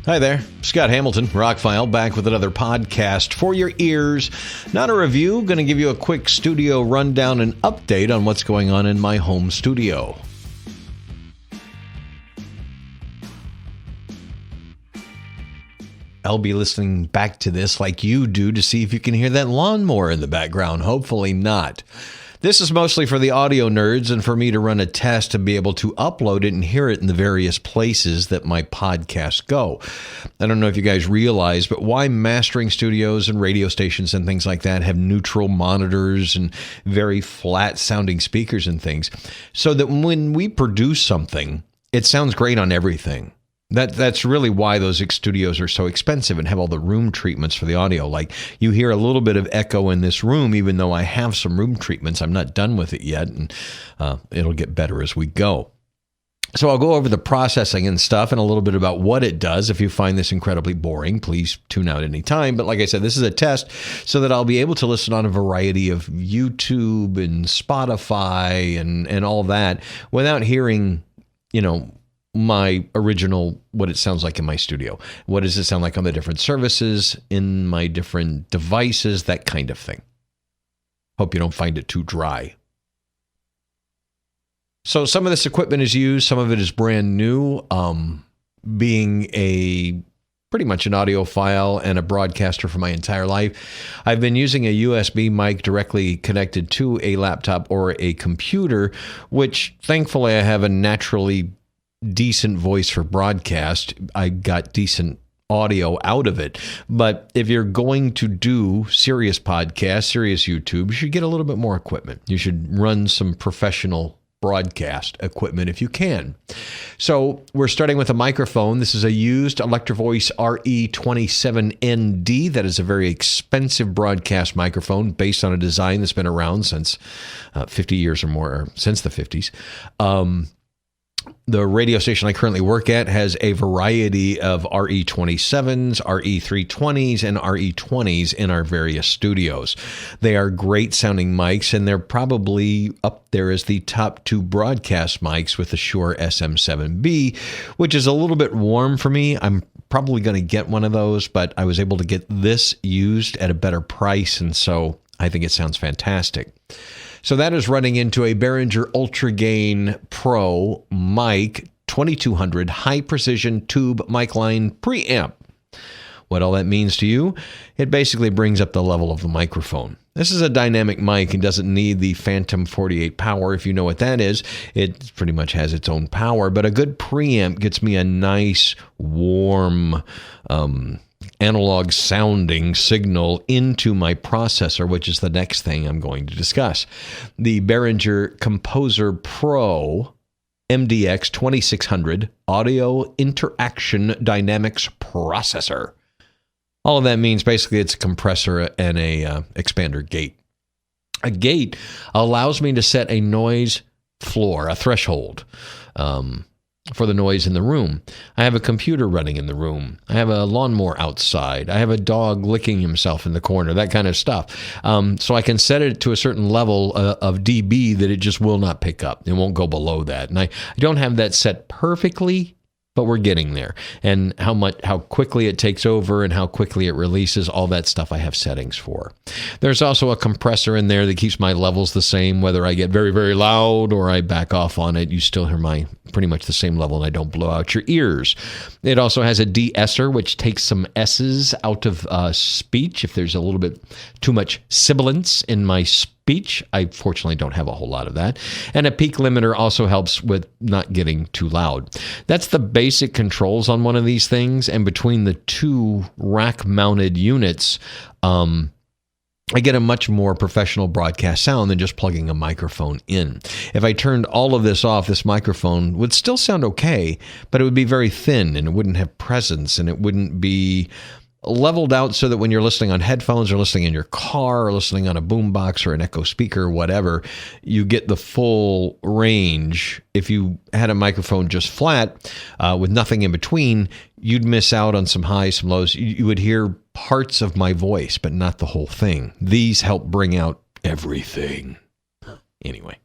Hi there, Scott Hamilton, ROCKFILE, back with another podcast for your ears. Not a review, going to give you a quick studio rundown and update on what's going on in my home studio. I'll be listening back to this like you do to see if you can hear that lawnmower in the background. Hopefully not. This is mostly for the audio nerds and for me to run a test to be able to upload it and hear it in the various places that my podcasts go. I don't know if you guys realize, but why mastering studios and radio stations and things like that have neutral monitors and very flat sounding speakers and things, so that when we produce something, it sounds great on everything. That's really why those studios are so expensive and have all the room treatments for the audio. Like, you hear a little bit of echo in this room, even though I have some room treatments. I'm not done with it yet, and it'll get better as we go. So I'll go over the processing and stuff and a little bit about what it does. If you find this incredibly boring, please tune out any time. But like I said, this is a test so that I'll be able to listen on a variety of YouTube and Spotify and all that without hearing, my original, what it sounds like in my studio. What does it sound like on the different services, in my different devices, that kind of thing. Hope you don't find it too dry. So some of this equipment is used, some of it is brand new. Being pretty much an audiophile and a broadcaster for my entire life, I've been using a USB mic directly connected to a laptop or a computer, which thankfully I have a naturally decent voice for broadcast. I got decent audio out of it. But if you're going to do serious podcasts, serious YouTube, you should get a little bit more equipment. You should run some professional broadcast equipment if you can. So we're starting with a microphone. This is a used Electro Voice RE 27ND. That is a very expensive broadcast microphone based on a design that's been around since 50 years or more, or since the 50s. The radio station I currently work at has a variety of RE27s, RE320s, and RE20s in our various studios. They are great sounding mics, and they're probably up there as the top two broadcast mics with the Shure SM7B, which is a little bit warm for me. I'm probably going to get one of those, but I was able to get this used at a better price, and so I think it sounds fantastic. So that is running into a Behringer UltraGain Pro mic 2200 high precision tube mic line preamp. What all that means to you? It basically brings up the level of the microphone. This is a dynamic mic and doesn't need the Phantom 48 power. If you know what that is, it pretty much has its own power, but a good preamp gets me a nice, warm, analog sounding signal into my processor, which is the next thing I'm going to discuss. The Behringer Composer Pro MDX 2600 Audio Interaction Dynamics Processor. All of that means basically it's a compressor and a expander gate. A gate allows me to set a noise floor, a threshold, for the noise in the room. I have a computer running in the room. I have a lawnmower outside. I have a dog licking himself in the corner, that kind of stuff. So I can set it to a certain level of dB that it just will not pick up. It won't go below that. And I don't have that set perfectly, but we're getting there. And how quickly it takes over and how quickly it releases, all that stuff I have settings for. There's also a compressor in there that keeps my levels the same, whether I get very, very loud or I back off on it. You still hear my pretty much the same level and I don't blow out your ears. It also has a de-esser, which takes some S's out of speech. If there's a little bit too much sibilance in my speech, I fortunately don't have a whole lot of that. And a peak limiter also helps with not getting too loud. That's the basic controls on one of these things. And between the two rack-mounted units, I get a much more professional broadcast sound than just plugging a microphone in. If I turned all of this off, this microphone would still sound okay, but it would be very thin and it wouldn't have presence and it wouldn't be leveled out so that when you're listening on headphones or listening in your car or listening on a boombox or an Echo speaker or whatever, you get the full range. If you had a microphone just flat with nothing in between, you'd miss out on some highs, some lows. You would hear parts of my voice, but not the whole thing. These help bring out everything. Anyway.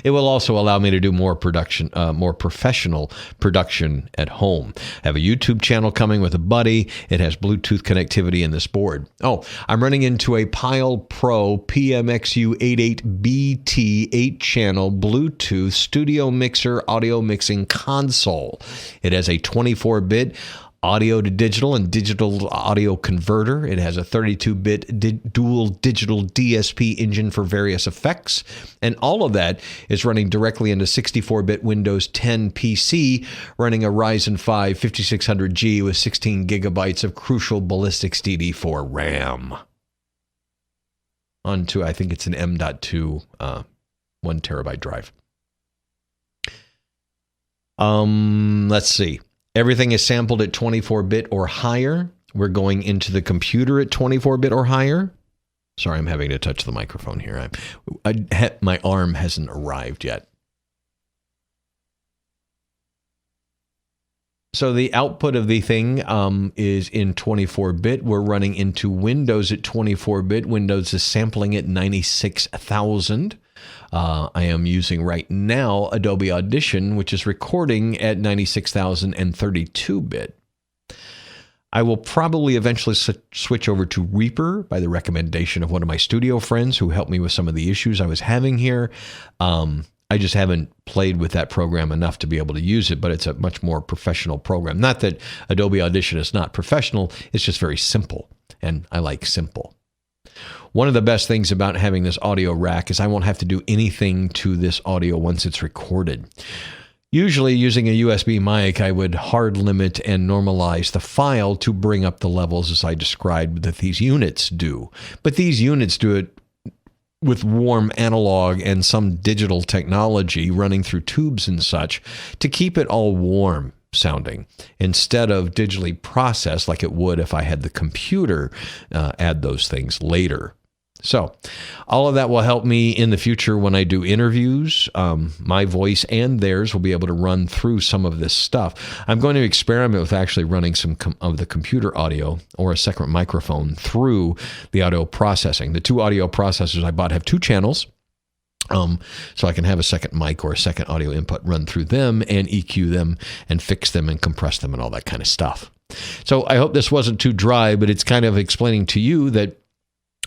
It will also allow me to do more production, more professional production at home. I have a YouTube channel coming with a buddy. It has Bluetooth connectivity in this board. Oh, I'm running into a Pyle Pro PMXU88BT 8-channel Bluetooth studio mixer audio mixing console. It has a 24-bit audio to digital and digital audio converter. It has a 32-bit dual digital DSP engine for various effects. And all of that is running directly into 64-bit Windows 10 PC, running a Ryzen 5 5600G with 16 gigabytes of crucial Ballistix DD4 RAM. Onto, I think it's an M.2 1 terabyte drive. Let's see. Everything is sampled at 24-bit or higher. We're going into the computer at 24-bit or higher. Sorry, I'm having to touch the microphone here. My arm hasn't arrived yet. So the output of the thing is in 24-bit. We're running into Windows at 24-bit. Windows is sampling at 96,000. I am using right now Adobe Audition, which is recording at 96,000 and 32-bit. I will probably eventually switch over to Reaper by the recommendation of one of my studio friends who helped me with some of the issues I was having here. I just haven't played with that program enough to be able to use it, but it's a much more professional program. Not that Adobe Audition is not professional, it's just very simple, and I like simple. One of the best things about having this audio rack is I won't have to do anything to this audio once it's recorded. Usually using a USB mic, I would hard limit and normalize the file to bring up the levels as I described that these units do. But these units do it with warm analog and some digital technology running through tubes and such to keep it all warm sounding instead of digitally processed like it would if I had the computer add those things later. So all of that will help me in the future when I do interviews. My voice and theirs will be able to run through some of this stuff. I'm going to experiment with actually running some of the computer audio or a second microphone through the audio processing. The two audio processors I bought have 2 channels. So I can have a second mic or a second audio input run through them and EQ them and fix them and compress them and all that kind of stuff. So I hope this wasn't too dry, but it's kind of explaining to you that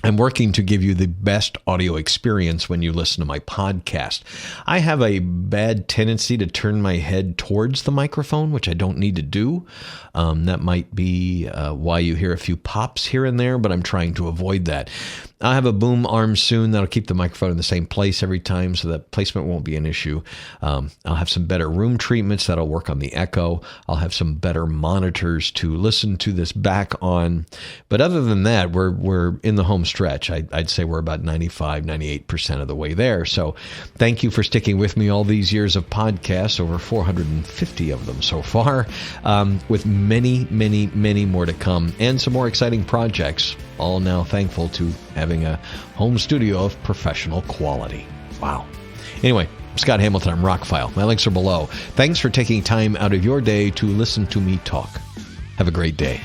I'm working to give you the best audio experience when you listen to my podcast. I have a bad tendency to turn my head towards the microphone, which I don't need to do. That might be why you hear a few pops here and there, but I'm trying to avoid that. I'll have a boom arm soon that'll keep the microphone in the same place every time, so that placement won't be an issue. I'll have some better room treatments that'll work on the echo. I'll have some better monitors to listen to this back on. But other than that, we're in the home stretch. I'd say we're about 95, 98% of the way there. So thank you for sticking with me all these years of podcasts, over 450 of them so far, with many, many, many more to come and some more exciting projects. All now thankful to having a home studio of professional quality. Wow. Anyway, I'm Scott Hamilton. I'm ROCKFILE. My links are below. Thanks for taking time out of your day to listen to me talk. Have a great day.